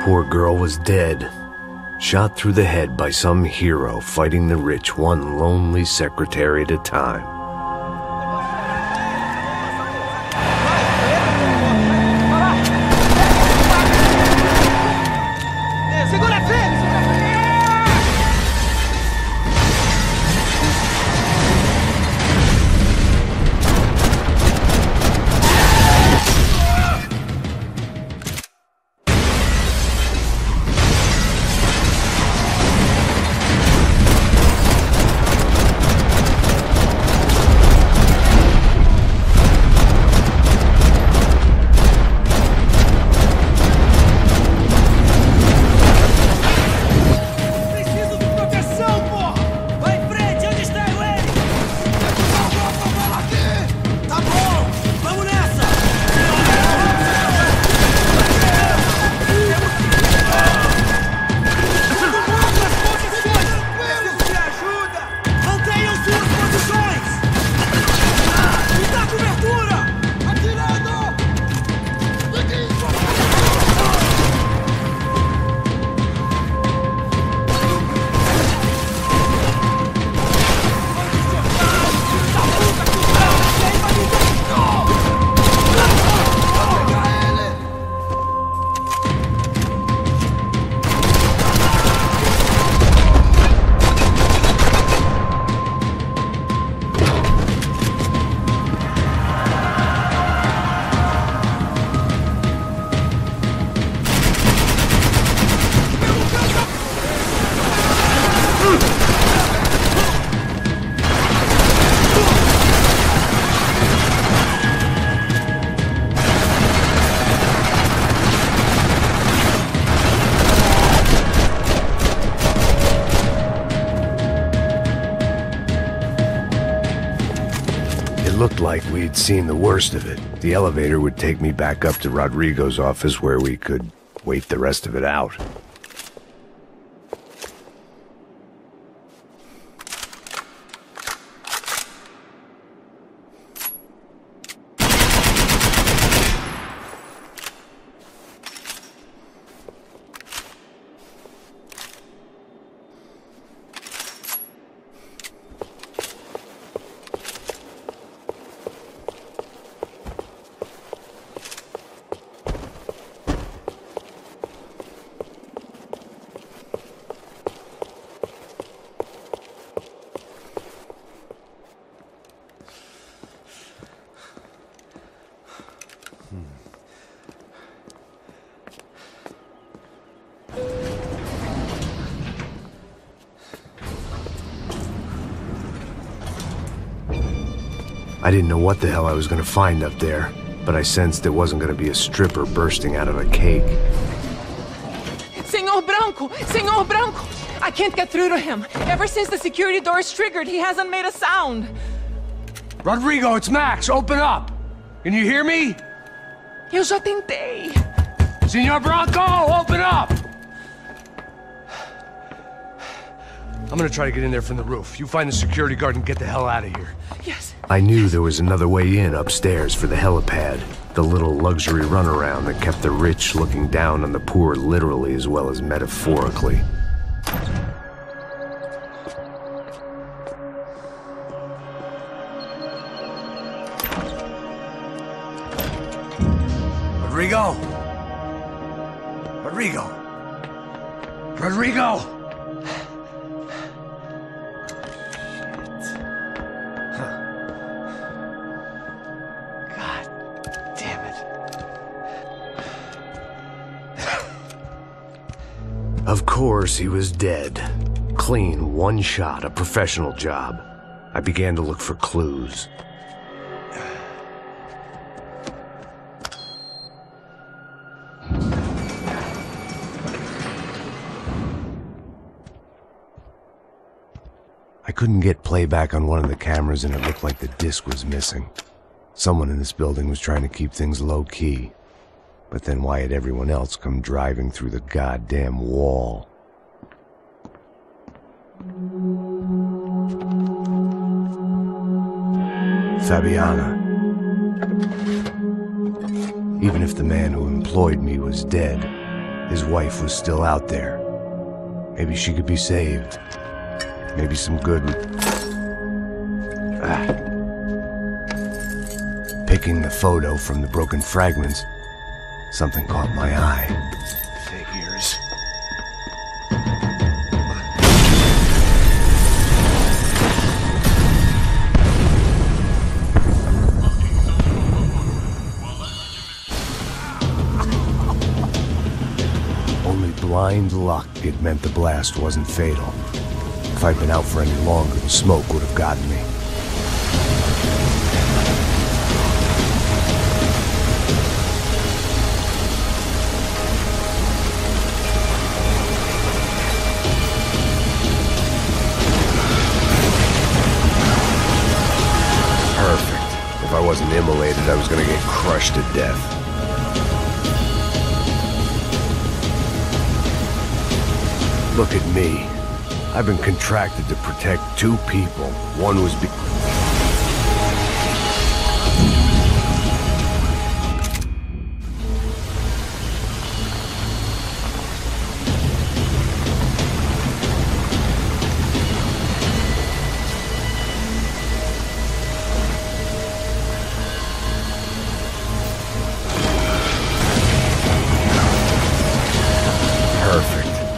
Poor girl was dead, shot through the head by some hero fighting the rich one lonely secretary at a time. Looked like we'd seen the worst of it. The elevator would take me back up to Rodrigo's office where we could wait the rest of it out. I didn't know what the hell I was going to find up there, but I sensed there wasn't going to be a stripper bursting out of a cake. Senor Branco! Senor Branco! I can't get through to him. Ever since the security door is triggered, he hasn't made a sound. Rodrigo, it's Max. Open up. Can you hear me? Eu já tentei. Senor Branco, open up! I'm gonna try to get in there from the roof. You find the security guard and get the hell out of here. Yes. I knew there was another way in upstairs for the helipad, the little luxury runaround that kept the rich looking down on the poor literally as well as metaphorically. Rodrigo! Rodrigo! Rodrigo! Of course, he was dead. Clean, one shot, a professional job. I began to look for clues. I couldn't get playback on one of the cameras and it looked like the disc was missing. Someone in this building was trying to keep things low-key. But then why had everyone else come driving through the goddamn wall? Fabiana. Even if the man who employed me was dead, His wife was still out there. Maybe she could be saved. Maybe some good would... Picking the photo from the broken fragments, something caught my eye. Figures. Only blind luck it meant the blast wasn't fatal. If I'd been out for any longer, the smoke would have gotten me. Perfect. If I wasn't immolated, I was gonna get crushed to death. Look at me. I've been contracted to protect two people. One was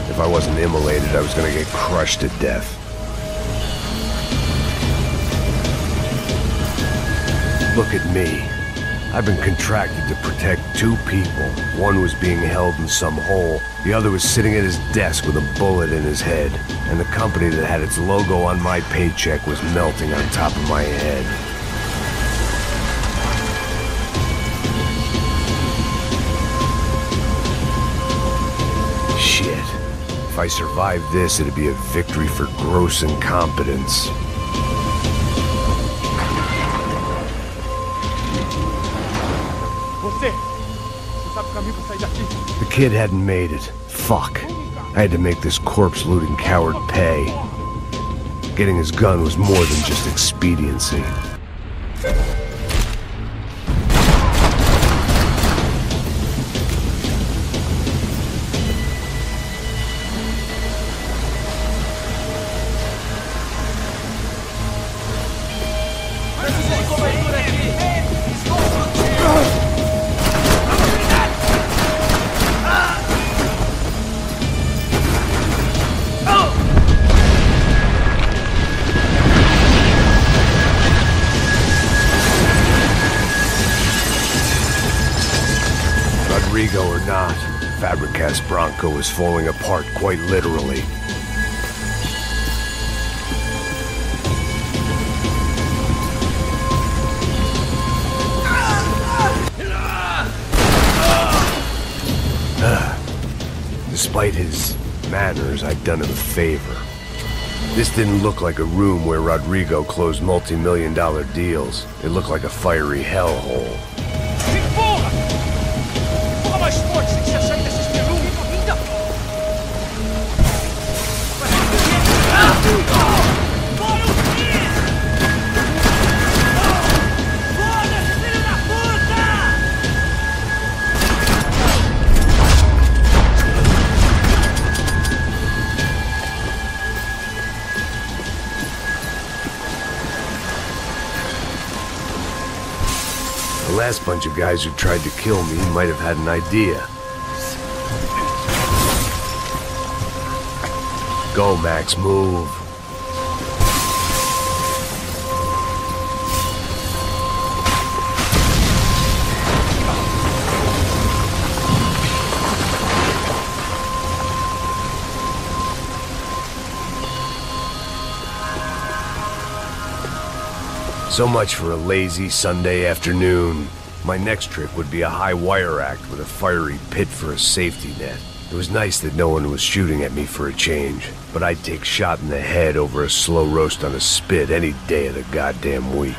If I wasn't immolated, I was gonna get crushed to death. Look at me. I've been contracted to protect two people. One was being held in some hole. The other was sitting at his desk with a bullet in his head. And the company that had its logo on my paycheck was melting on top of my head. Shit. If I survived this, it'd be a victory for gross incompetence. The kid hadn't made it. Fuck. I had to make this corpse-looting coward pay. Getting his gun was more than just expediency. Rodrigo or not, Fabricast Bronco is falling apart quite literally. Despite his manners, I'd done him a favor. This didn't look like a room where Rodrigo closed multi-million-dollar deals. It looked like a fiery hellhole. The last bunch of guys who tried to kill me might have had an idea. Go, Max, move. So much for a lazy Sunday afternoon. My next trick would be a high wire act with a fiery pit for a safety net. It was nice that no one was shooting at me for a change, but I'd take shot in the head over a slow roast on a spit any day of the goddamn week.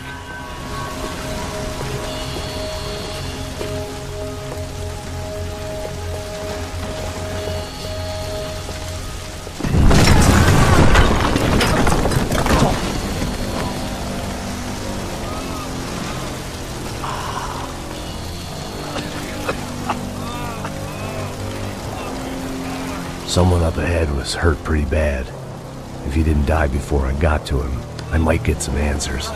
Someone up ahead was hurt pretty bad. If he didn't die before I got to him, I might get some answers.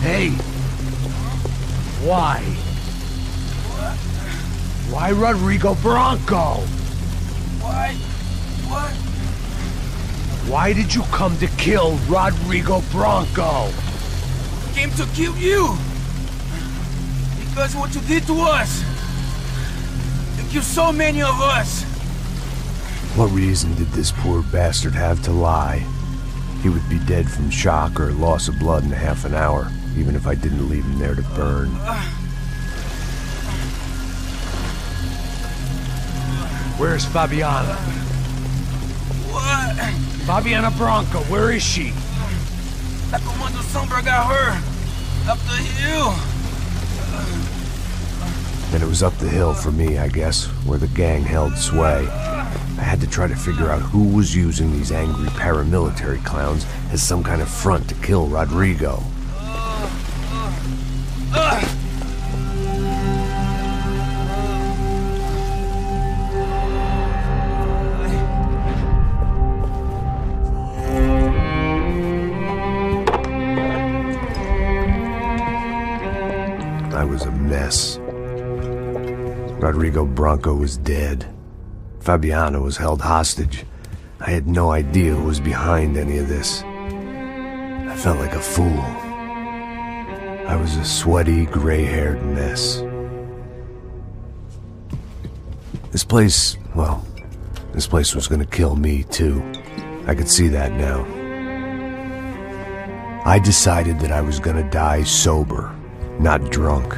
Hey! Why? Why Rodrigo Bronco? Why? What? Why did you come to kill Rodrigo Bronco? Came to kill you! Because what you did to us! You killed so many of us! What reason did this poor bastard have to lie? He would be dead from shock or loss of blood in half an hour, even if I didn't leave him there to burn. Where's Fabiana? What? Fabiana Bronco, where is she? La Comando Sombra got her! Up the hill! And it was up the hill for me, I guess, where the gang held sway. I had to try to figure out who was using these angry paramilitary clowns as some kind of front to kill Rodrigo. I was a mess. Rodrigo Bronco was dead. Fabiana was held hostage. I had no idea who was behind any of this. I felt like a fool. I was a sweaty, gray-haired mess. This place was gonna kill me too. I could see that now. I decided that I was gonna die sober, not drunk.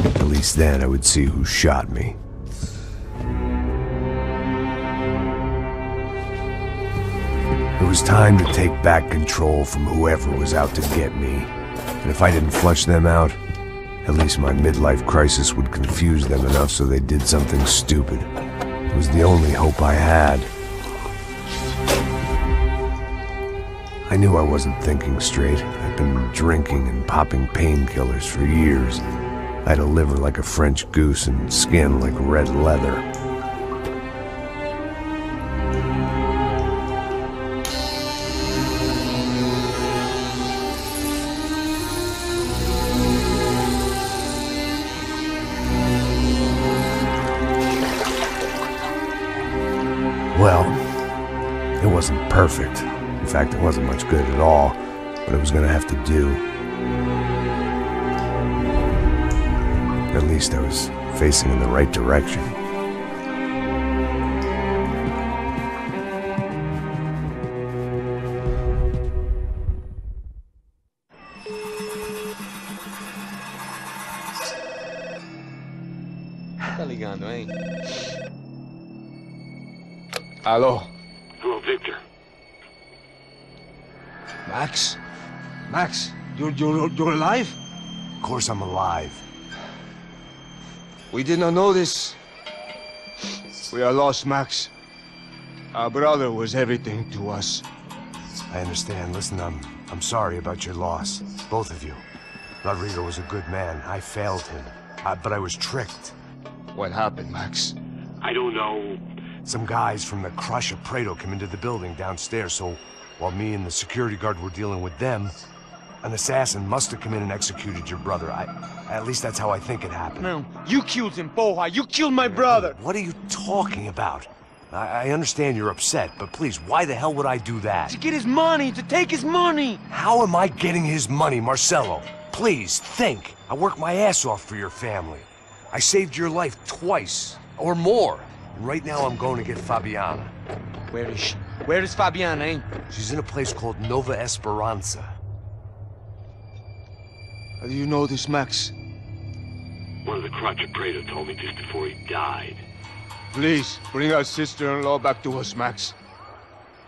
At least then I would see who shot me. It was time to take back control from whoever was out to get me. And if I didn't flush them out, at least my midlife crisis would confuse them enough so they did something stupid. It was the only hope I had. I knew I wasn't thinking straight. I'd been drinking and popping painkillers for years. I had a liver like a French goose and skin like red leather. Well, it wasn't perfect. In fact, it wasn't much good at all, but it was gonna have to do. At least I was facing in the right direction. Tá ligando, hein? Alô? Hello, Victor. Max? Max, you're alive? Of course I'm alive. We did not know this. We are lost, Max. Our brother was everything to us. I understand. Listen, I'm sorry about your loss. Both of you. Rodrigo was a good man. I failed him. But I was tricked. What happened, Max? I don't know. Some guys from the Crush of Prado came into the building downstairs, so while me and the security guard were dealing with them, an assassin must have come in and executed your brother. At least that's how I think it happened. No, you killed him, Porra. You killed my brother. What are you talking about? I understand you're upset, but please, why the hell would I do that? To get his money, to take his money. How am I getting his money, Marcelo? Please, think. I worked my ass off for your family. I saved your life twice, or more. And right now I'm going to get Fabiana. Where is she? Where is Fabiana, eh? She's in a place called Nova Esperanza. How do you know this, Max? One of the Crotch of Prado told me just before he died. Please, bring our sister-in-law back to us, Max.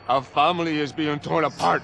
Our family is being torn apart.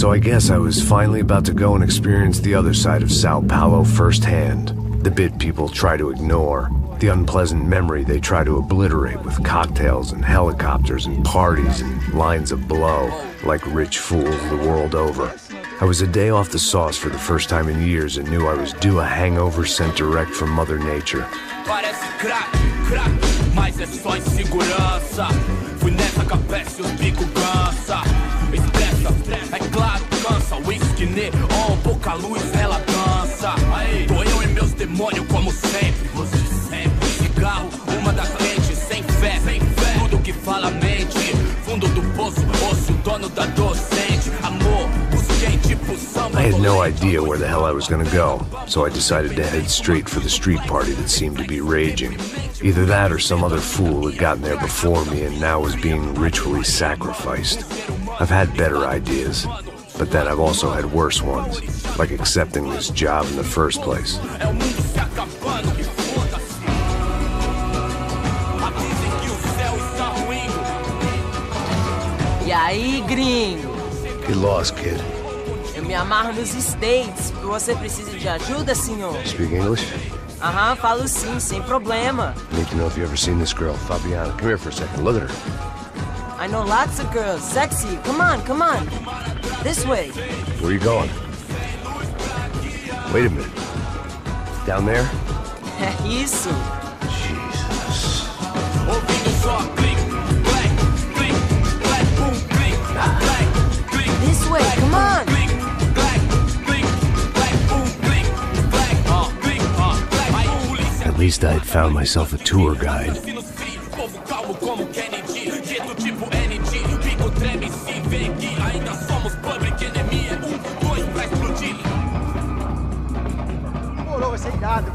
So I guess I was finally about to go and experience the other side of Sao Paulo firsthand. The bit people try to ignore. The unpleasant memory they try to obliterate with cocktails and helicopters and parties and lines of blow, like rich fools the world over. I was a day off the sauce for the first time in years and knew I was due a hangover sent direct from Mother Nature. Parece crack, crack, mas é só insegurança. Fui nessa capeste, os bico cansa. Expressa, é claro, cansa. Whisky, neon, pouca luz, ela dança. Tô eu e meus demônios como sempre. Você sempre. Cigarro, uma da frente, sem fé. Tudo que fala mente. Fundo do poço, osso, dono da docente. Amor, busquei tipo samba. I had no idea where the hell I was gonna go, so I decided to head straight for the street party that seemed to be raging. Either that or some other fool had gotten there before me and now was being ritually sacrificed. I've had better ideas, but then I've also had worse ones, like accepting this job in the first place. E aí, gringo? Get lost, kid. Eu me amarro nos States. Você precisa de ajuda, senhor? Speak English? Aham, falo sim, sem problema. Need to know if you've ever seen this girl, Fabiana. Come here for a second. Look at her. I know lots of girls. Sexy. Come on, come on. This way. Where are you going? Wait a minute. Down there? É isso. Jesus. This way, come on. At least I had found myself a tour guide. Demorou, vai ser irado.